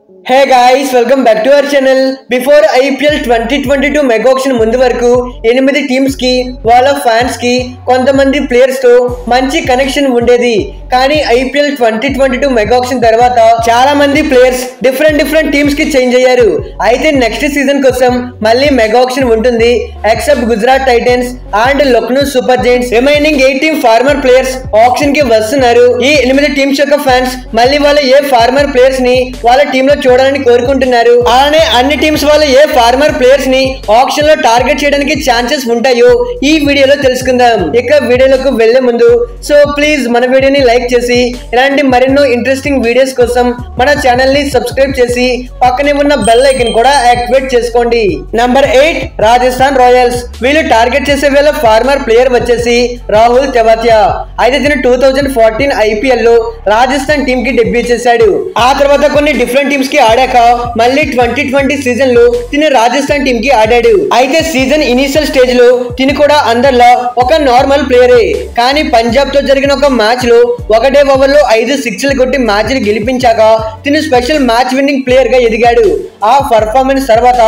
Hey guys welcome back to our channel. Before IPL 2022 mega auction ముందు వరకు 8 teams కి వాళ్ళ ఫ్యాన్స్ కి కొంతమంది ప్లేయర్స్ తో మంచి కనెక్షన్ ఉండేది. కానీ ఐపీఎల్ 2022 మెగా ఆక్షన్ తర్వాత చాలా మంది ప్లేయర్స్ డిఫరెంట్ టీమ్స్ కి చేంజ్ అయ్యారు. అయితే నెక్స్ట్ సీజన్ కోసం మళ్ళీ మెగా ఆక్షన్ ఉంటుంది. Except Gujarat Titans and Lucknow Super Giants, remaining 8 team former players auction కి వస్తున్నారు. ఈ 8 టీమ్స్ యొక్క ఫ్యాన్స్ మళ్ళీ వాళ్ళ ఏ ఫార్మర్ ప్లేయర్స్ ని వాళ్ళ టీమ్ లో చూడాలని కోరుకుంటున్నారు. అలానే అన్ని టీమ్స్ వాళ్ళు ఏ ఫార్మర్ ప్లేయర్స్ ని ఆక్షన్ లో టార్గెట్ చేయడానికి ఛాన్సెస్ ఉంటాయో ఈ వీడియోలో తెలుసుకుందాం. ఇక వీడియోలోకి వెళ్లే ముందు సో ప్లీజ్ మన వీడియోని లైక్ చేసి ఇలాంటి మరెన్నో ఇంట్రెస్టింగ్ వీడియోస్ కోసం మన ఛానల్ ని సబ్స్క్రైబ్ చేసి పక్కనే ఉన్న బెల్ ఐకాన్ కూడా యాక్టివేట్ చేసుకోండి. Number 8 Rajasthan Royals. వీళ్ళు టార్గెట్ చేసే వేళ ఫార్మర్ ప్లేయర్ వచ్చేసి రాహుల్ తెవాతియా. అయితే దీని 2014 ఐపీఎల్ లో రాజస్థాన్ టీమ్ కి డెబ్యూ చేశాడు. ఆ తర్వాత కొన్ని డిఫరెంట్ టీమ్స్ కి ఆడాక మళ్ళీ 2020 సీజన్ లో తిని రాజస్థాన్ టీమ్ కి ఆడాడు. అయితే సీజన్ ఇనిషియల్ స్టేజ్ లో తిని కూడా అందరిలో ఒక నార్మల్ ప్లేయరే. కానీ పంజాబ్ తో జరిగిన ఒక మ్యాచ్ లో ఒకటే ఓవర్ లో 5 సిక్స్లు కొట్టి మ్యాచ్ ని గెలిపించాక తిని స్పెషల్ మ్యాచ్ విన్నింగ్ ప్లేయర్ గా ఎదిగాడు. ఆ పర్ఫార్మెన్స్ తర్వాత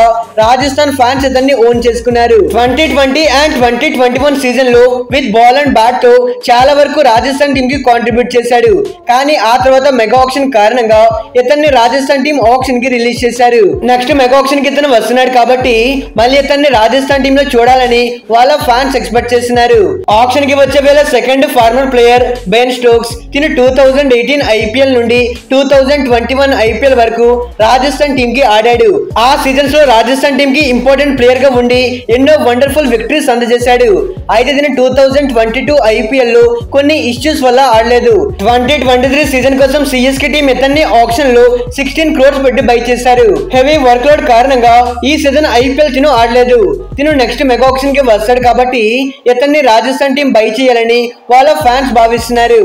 రాజస్థాన్ ఫ్యాన్స్ ఇతన్ని ఓన్ చేసుకున్నారు. 2020 అండ్ 2021 సీజన్ లో విత్ బాల్ అండ్ బ్యాట్ తో చాలా వరకు రాజస్థాన్ టీమ్ కి కాంట్రిబ్యూట్ చేశాడు. కానీ ఆ తర్వాత మెగా ఆక్షన్ కారణంగా ఇతన్ని రాజస్థాన్ టీమ్ ఆక్షన్ కి రిలీజ్ చేశారు. నెక్స్ట్ మెగా ఆక్షన్ కి ఇతను వస్తున్నాడు కాబట్టి మళ్ళీ ఇతన్ని రాజస్థాన్ టీమ్ లో చూడాలని వాళ్ళ ఫ్యాన్స్ ఎక్స్పెక్ట్ చేస్తున్నారు. ఆక్షన్ కి వచ్చే వేళ second former player Ben Stokes. తిని 2018 ఐపీఎల్ నుండి 2021 ఐపీఎల్ వరకు రాజస్థాన్ టీమ్ కి ఆడాడు. ఆ సీజన్స్ లో రాజస్థాన్ టీమ్ కి ఇంపార్టెంట్ ప్లేయర్ గా ఉండి ఎన్నో వండర్ఫుల్ విక్టరీస్ అందజేశాడు. అయితే దీని 2022 ఐపీఎల్ లో కొన్ని ఇష్యూస్ వల్ల ఆడలేదు. 2023 సీజన్ కోసం సిఎస్కే టీమ్ ఇతన్ని ఆక్షన్ లో 16 crores పెట్టి బై చేశారు. హెవీ వర్క్ లోడ్ కారణంగా ఈ సీజన్ ఐపీఎల్ తిను ఆడలేదు. తిను నెక్స్ట్ మెగా ఆక్షన్ కి వస్తాడు కాబట్టి ఇతన్ని రాజస్థాన్ టీం బై చేయాలని వాళ్ళ ఫ్యాన్స్ భావిస్తున్నారు.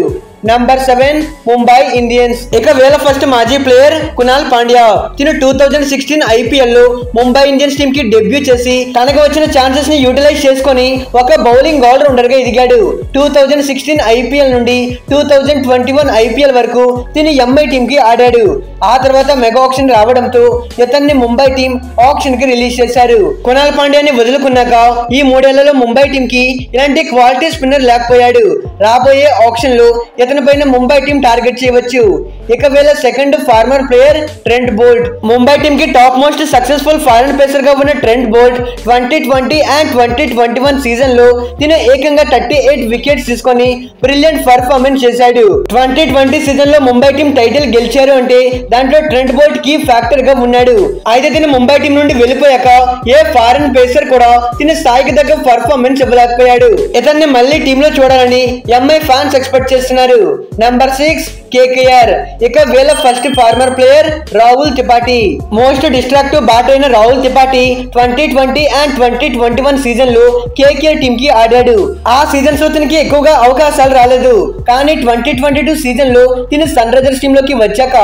Number 7 Mumbai Indians. ఇక వీళ్ళ ఫస్ట్ మాజీ ప్లేయర్ కునాల్ పాండ్యా. తిను 2016 ఐపీఎల్ లో ముంబై ఇండియన్స్ టీమ్ కి డెబ్యూ చేసి తనకు వచ్చిన ఛాన్సెస్ ని యూటిలైజ్ చేసుకుని ఒక బౌలింగ్ ఆల్రౌండర్ గా ఎదిగాడు. 2016 ఐపీఎల్ నుండి 2021 ఐపీఎల్ వరకు తిని ఎంఐ టీమ్ కి ఆడాడు. ఆ తర్వాత మెగా ఆక్షన్ రావడంతో ఇతన్ని ముంబై టీం ఆక్షన్ కి రిలీజ్ చేశారు. కునాల్ పాండ్యాని వదులుకున్నాక ఈ 3 ఏళ్లలో ముంబై టీం కి ఇలాంటి క్వాలిటీ స్పిన్నర్ లేకపోయాడు. రాబోయే ఆక్షన్ లో ఇతని పైన ముంబై టీం టార్గెట్ చేయవచ్చు. ఇక వీళ్ళ second former player Trent Boult. Mumbai team కి top most successful foreign pacer గా ఉన్న ట్రెంట్ బోల్ట్ 2020 అండ్ 2021 సీజన్ లో తిను ఏకంగా 38 వికెట్స్ తీసుకొని బ్రిలియంట్ పర్ఫార్మెన్స్ చేశాడు. 2020 సీజన్ లో ముంబై టీం టైటిల్ గెలిచారు అంటే దాంట్లో ట్రెంట్ బోల్ట్ కీ ఫ్యాక్టర్ గా ఉన్నాడు. అయితే తిను ముంబై టీం నుండి వెళ్ళిపోయాక ఏ ఫారెన్ పేసర్ కూడా తిన స్థాయికి దగ్గర పర్ఫార్మెన్స్ ఇవ్వలేకపోయాడు. ఇతన్ని మళ్ళీ టీమ్ లో చూడాలని ఎంఐ ఫ్యాన్స్ ఎక్స్పెక్ట్ చేస్తున్నారు. Number 6 KKR. ఇక వీళ్ళ first former player Rahul Tripathi. Most destructive bat అయిన రాహుల్ త్రిపాఠి 2020 అండ్ 2021 సీజన్ లో కేకేఆర్ టీమ్ కి ఆడాడు. ఆ సీజన్స్ లో తనకి ఎక్కువగా అవకాశాలు రాలేదు. కానీ 2022 సీజన్ లో తిని సన్ రైజర్స్ టీమ్ లోకి వచ్చాక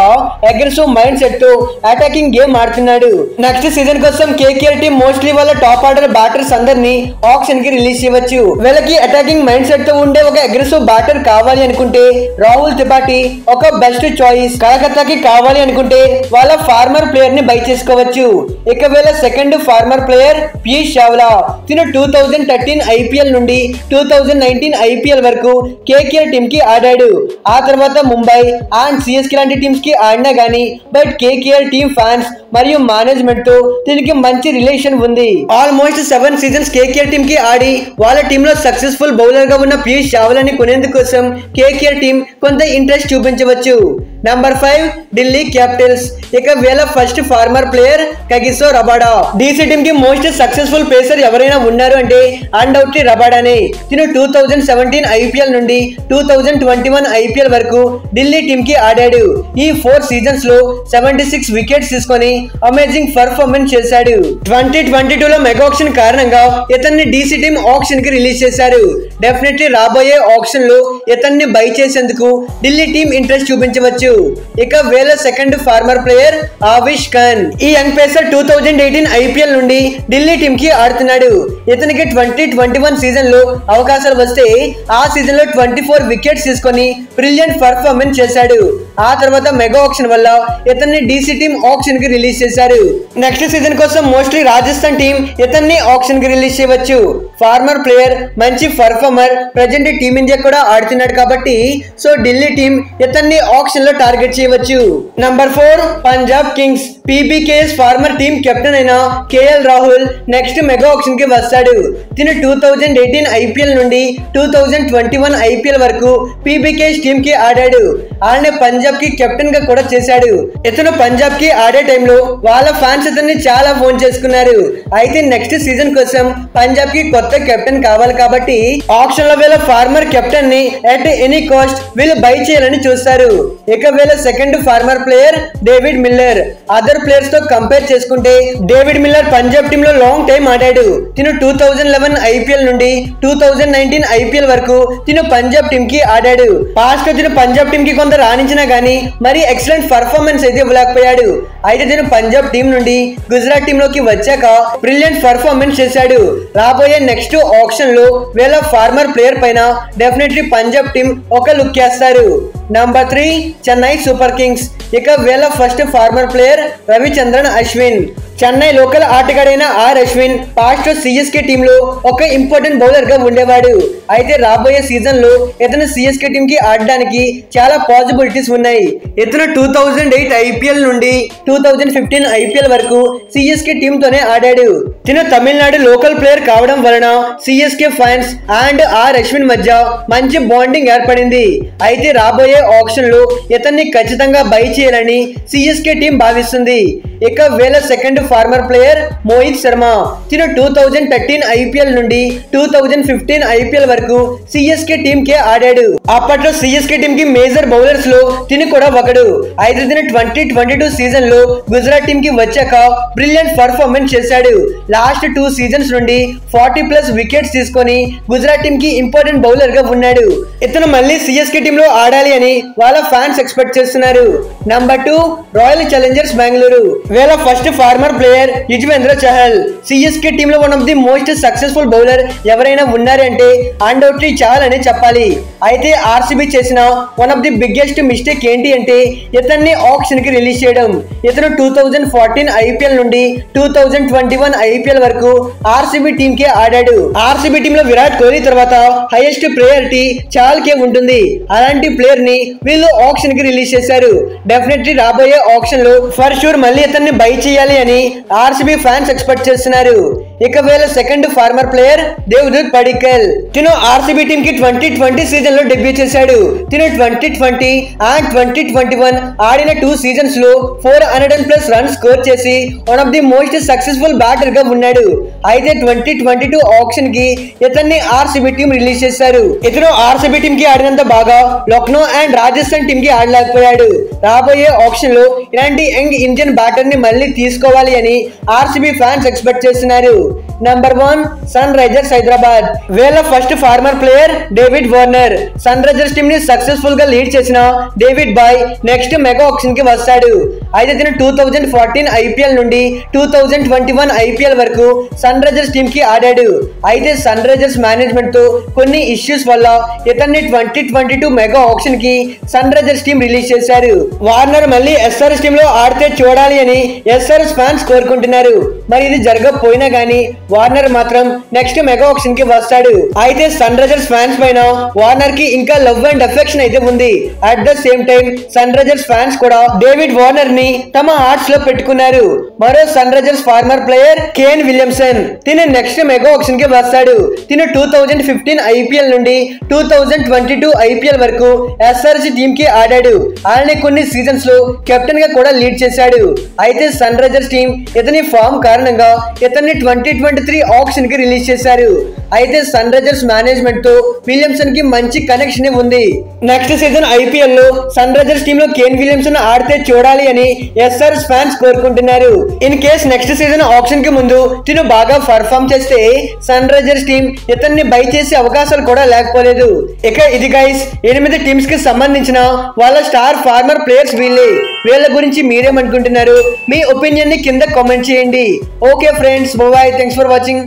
అగ్రెసివ్ మైండ్ సెట్ తో అటాకింగ్ గేమ్ ఆడుతున్నాడు. నెక్స్ట్ సీజన్ కోసం కేకేఆర్ టీమ్ మోస్ట్లీ వాళ్ళ టాప్ ఆర్డర్ బ్యాటర్స్ అందరినీ ఆక్షన్ కి రిలీజ్ చేయవచ్చు. వీళ్ళకి అటాకింగ్ మైండ్ సెట్ తో ఉండే ఒక అగ్రెసివ్ బ్యాటర్ కావాలి అనుకుంటే రాహుల్ త్రిపాఠి ఒక బెస్ట్ చాయిస్. కలకత్తాకి కావాలి అనుకుంటే వాళ్ళ ఫార్మర్ ప్లేయర్ ని బై చేసుకోవచ్చు. ఇక వీళ్ళ second former player Piyush Chawla. తిను 2013 ఐపీఎల్ నుండి 2019 ఐపీఎల్ వరకు కేకేఆర్ టీమ్ కి ఆడాడు. ఆ తర్వాత ముంబై అండ్ సిఎస్కే లాంటి టీమ్స్ కి ఆడినా గానీ బట్ కేకేఆర్ టీమ్ ఫ్యాన్స్ మరియు మేనేజ్మెంట్ తో దీనికి మంచి రిలేషన్ ఉంది. ఆల్మోస్ట్ 7 సీజన్స్ కేకేఆర్ టీమ్ కి ఆడి వాళ్ళ టీమ్ లో సక్సెస్ఫుల్ బౌలర్ గా ఉన్న పీయూష్ చావ్లాని కొనేందుకు కోసం కేకేఆర్ టీమ్ కొంత ఇంట్రెస్ట్ చూపించవచ్చు. Number 5 Delhi Capitals. ఇక వీళ్ళ first former player Kagiso Rabada. DC team కి మోస్ట్ సక్సెస్ఫుల్ పేసర్ ఎవరైనా ఉన్నారు అంటే అన్డౌట్లీ రబాడానే. తిను 2017 ఐపీఎల్ నుండి 2021 ఐపీఎల్ వరకు ఢిల్లీ టీమ్ కి ఆడాడు. ఈ 4 సీజన్స్ లో 76 వికెట్స్ తీసుకొని అమేజింగ్ పర్ఫార్మెన్స్ చేశాడు. 2022 లో మెగా ఆక్షన్ కారణంగా ఇతన్ని డీసీ టీమ్ ఆక్షన్ కి రిలీజ్ చేశారు. డెఫినెట్లీ రాబోయే ఆక్షన్ లో ఇతన్ని బై చేసేందుకు ఢిల్లీ టీమ్ ఇంట్రెస్ట్ చూపించవచ్చు. ఇక వేల సెకండ్ ఫార్మర్ ప్లేయర్ ఆవిష్ ఖాన్. ఈ యంగ్ పేసర్ 2018 IPL నుండి ఢిల్లీ టీమ్ కి ఆడుతున్నాడు. ఇతనికి 2021 సీజన్ లో అవకాశాలు వస్తే ఆ సీజన్ లో 24 వికెట్స్ తీసుకొని బ్రిలియంట్ పర్ఫార్మెన్స్ చేశాడు. ఆ తర్వాత మెగా ఆక్షన్ వల్ల ఇతన్ని DC టీమ్ ఆక్షన్ కి రిలీజ్ చేశారు. నెక్స్ట్ సీజన్ కోసం మోస్ట్లీ రాజస్థాన్ టీం ఇతన్ని ఆక్షన్ కి రిలీజ్ చేయవచ్చు. ఫార్మర్ ప్లేయర్, మంచి పర్ఫార్మర్, ప్రెజెంట్ టీమిండియా కూడా ఆడుతున్నాడు కాబట్టి సో ఢిల్లీ టీం ఇతన్ని ఆక్షన్ లో టార్గెట్ చేయవచ్చు. Number 4 Punjab Kings. PBK's former team captain అయిన KL Rahul next mega auction కి వస్తాడు. తిను 2018 IPL నుండి 2021 IPL వరకు PBK's టీమ్ కి ఆడాడు. ఆయన పంజాబ్ కి కెప్టెన్ గా కూడా చేశాడు. ఇతను పంజాబ్ కి ఆడే టైంలో వాళ్ళ ఫ్యాన్స్ ఇతన్ని చాలా ఫోన్ చేసుకున్నారు. అయితే నెక్స్ట్ సీజన్ కోసం పంజాబ్ కి కొత్త కెప్టెన్ కావాలి కాబట్టి ఆప్షన్ లో వీళ్ళ ఫార్మర్ కెప్టెన్ ని ఎట్ ఎనీ కాస్ట్ వీళ్ళు బై చేయాలని చూస్తారు. ఇక వీళ్ళ second former player David Miller. Other players తో కంపేర్ చేసుకుంటే డేవిడ్ మిల్లర్ పంజాబ్ టీమ్ లో లాంగ్ టైం ఆడాడు. తిను 2011 IPL నుండి 2019 IPL వరకు తిను పంజాబ్ టీమ్ కి ఆడాడు. పాస్ట్ తిను పంజాబ్ టీమ్ కి కొంత రాణించినా గానీ మరి ఎక్సలెంట్ పర్ఫార్మెన్స్ అయితే ఇవ్వలేకపోయాడు. అయితే తిను పంజాబ్ టీం నుండి గుజరాత్ టీమ్ లోకి వచ్చాక బ్రిలియంట్ పర్ఫార్మెన్స్ చేశాడు. రాబోయే నెక్స్ట్ ఆప్షన్ లో వీళ్ళ ఫార్మర్ ప్లేయర్ పైన డెఫినెట్లీ పంజాబ్ టీం ఒక లుక్ వేస్తారు. Number 3 Chennai Super Kings. ఇక వీళ్ళ first former player Ravichandran Ashwin. Chennai local ఆటగాడైన అశ్విన్ పాస్ట్ CSK టీమ్ లో ఒక ఇంపార్టెంట్ బౌలర్ గా ఉండేవాడు. అయితే రాబోయే సీజన్ లో ఇతను CSK టీమ్ కి ఆడడానికి చాలా పాసిబిలిటీస్ ఉన్నాయి. ఇతను 2008 IPL నుండి 2015 IPL వరకు CSK టీమ్ తోనే ఆడాడు. తిను తమిళనాడు లోకల్ ప్లేయర్ కావడం వలన CSK ఫ్యాన్స్ అండ్ అశ్విన్ మధ్య మంచి బాండింగ్ ఏర్పడింది. అయితే రాబోయే ఆప్షన్ లో ఇతన్ని ఖచ్చితంగా బై చేయాలని CSK టీం భావిస్తుంది. ఇక వీళ్ళ second former player Mohit Sharma. తిను 2013 IPL నుండి 2015 IPL వరకు CSK టీమ్ కే ఆడాడు. అప్పట్లో CSK టీమ్ కి మేజర్ బౌలర్స్ లో తిను కూడా ఒకడు. అయితే తిను 2022 సీజన్ లో గుజరాత్ టీమ్ కి వచ్చాక బ్రిలియంట్ పర్ఫార్మెన్స్ చేశాడు. లాస్ట్ 2 సీజన్స్ నుండి 40+ వికెట్స్ తీసుకొని గుజరాత్ టీమ్ కి ఇంపార్టెంట్ బౌలర్ గా ఉన్నాడు. ఇతను మళ్ళీ CSK టీమ్ లో ఆడాలి అని వాళ్ళ ఫ్యాన్స్ ఎక్స్పెక్ట్ చేస్తున్నారు. Number 2 Royal Challengers Bengaluru. వీళ్ళ first former player Yuzvendra Chahal. CSK team లో one of the most successful bowler ఎవరైనా ఉన్నారంటే అన్డౌట్లీ చహల్ అని చెప్పాలి. అయితే RCB చేసిన one of the biggest mistake ఏంటి అంటే ఇతన్ని ఆప్షన్ కి రిలీజ్ చేయడం. ఇతను 2014 IPL నుండి 2021 IPL వరకు RCB టీమ్ కే ఆడాడు. RCB టీమ్ లో విరాట్ కోహ్లీ తర్వాత హైయెస్ట్ ప్రయారిటీ చహల్ కే ఉంటుంది. అలాంటి ప్లేయర్ ని వీళ్ళు ఆప్షన్ కి రిలీజ్ చేశారు. డెఫినెట్లీ రాబోయే ఆప్షన్ లో ఫర్ షూర్ మళ్ళీ ఇతన్ని బై చేయాలి అని RCB ఫ్యాన్స్ ఎక్స్పెక్ట్ చేస్తున్నారు. ఇక వీళ్ళ second former player Devdutt Padikkal. తిను RCB టీమ్ కి 2020 సీజన్ లో డెబ్యూ చేశాడు. తిను 2020 అండ్ 2021 ఆడిన 2 సీజన్స్ లో 400+ రన్స్ స్కోర్ చేసి one of the most successful batter గా ఉన్నాడు. అయితే 2022 ఆప్షన్ కి ఇతన్ని RCB టీమ్ రిలీజ్ చేశారు. ఇతను RCB టీమ్ కి ఆడినంత బాగా లక్నో అండ్ రాజస్థాన్ టీమ్ కి ఆడలేకపోయాడు. రాబోయే ఆప్షన్ లో ఇలాంటి యంగ్ ఇండియన్ బ్యాటర్ ని మళ్ళీ తీసుకోవాలి అని RCB ఫ్యాన్స్ ఎక్స్పెక్ట్ చేస్తున్నారు. Number 1 Sunrisers Hyderabad. వీళ్ళ first former player David Warner. Sunrisers team ని సక్సెస్ఫుల్ గా లీడ్ చేసిన డేవిడ్ బాయ్ నెక్స్ట్ మెగా ఆప్షన్ కి వస్తాడు. అయితే తిను 2014 IPL నుండి 2021 IPL వరకు సన్ రైజర్స్ టీమ్ కి ఆడాడు. అయితే సన్ రైజర్స్ మేనేజ్మెంట్ తో కొన్ని ఇష్యూస్ వల్ల ఇతన్ని 2022 మెగా ఆప్షన్ కి సన్ రైజర్స్ టీమ్ రిలీజ్ చేశారు. వార్నర్ మళ్ళీ SRS టీమ్ లో ఆడితే చూడాలి అని SRS ఫ్యాన్స్ కోరుకుంటున్నారు. మరి ఇది జరగకపోయినా గానీ వార్నర్ మాత్రం నెక్స్ట్ మెగా ఆప్షన్ కి వస్తాడు. అయితే సన్ రైజర్స్ ఫ్యాన్స్ పైన వార్నర్ కి ఇంకా లవ్ అండ్ అఫెక్షన్ అయితే ఉంది. At the same time Sunrisers fans కూడా డేవిడ్ వార్నర్ ని తమ హార్ట్స్ లో పెట్టుకున్నారు. మరో Sunrisers former player Kane Williamson. తిను నెక్స్ట్ మెగా ఆప్షన్ కి వస్తాడు. తిను 2015 IPL నుండి 2022 IPL వరకు SRC టీమ్ కి ఆడాడు. ఆయన కొన్ని సీజన్స్ లో కెప్టెన్ గా కూడా లీడ్ చేశాడు. అయితే సన్ రైజర్స్ టీమ్ ఇతని ఫామ్ కారణంగా ఇతన్ని 2023 ఆక్షన్ కి రిలీజ్ చేశారు. అయితే సన్ రైజర్స్ మేనేజ్మెంట్ తో విలియమ్సన్ కి మంచి కనెక్షన్ ఉంది. నెక్స్ట్ సీజన్ ఐపీఎల్ లో సన్ రైజర్స్ టీమ్ లో కేన్ విలియమ్సన్ ఆడితే చూడాలి అని ఎస్ఆర్ఎస్ ఫ్యాన్స్ కోరుకుంటున్నారు. In case next season auction కి ముందు తిను బాగా పర్ఫామ్ చేస్తే సన్ రైజర్స్ టీం ఇతన్ని బై చేసే అవకాశాలు కూడా లేకపోలేదు. ఇక ఇది గైస్ 8 టీమ్స్ కి సంబంధించిన వాళ్ళ స్టార్ ఫార్మర్ ప్లేయర్స్ వీళ్ళ గురించి మీరేమనుకుంటున్నారు? మీ ఒపీనియన్ ని కింద కామెంట్ చేయండి. Okay friends, bye, thanks for watching.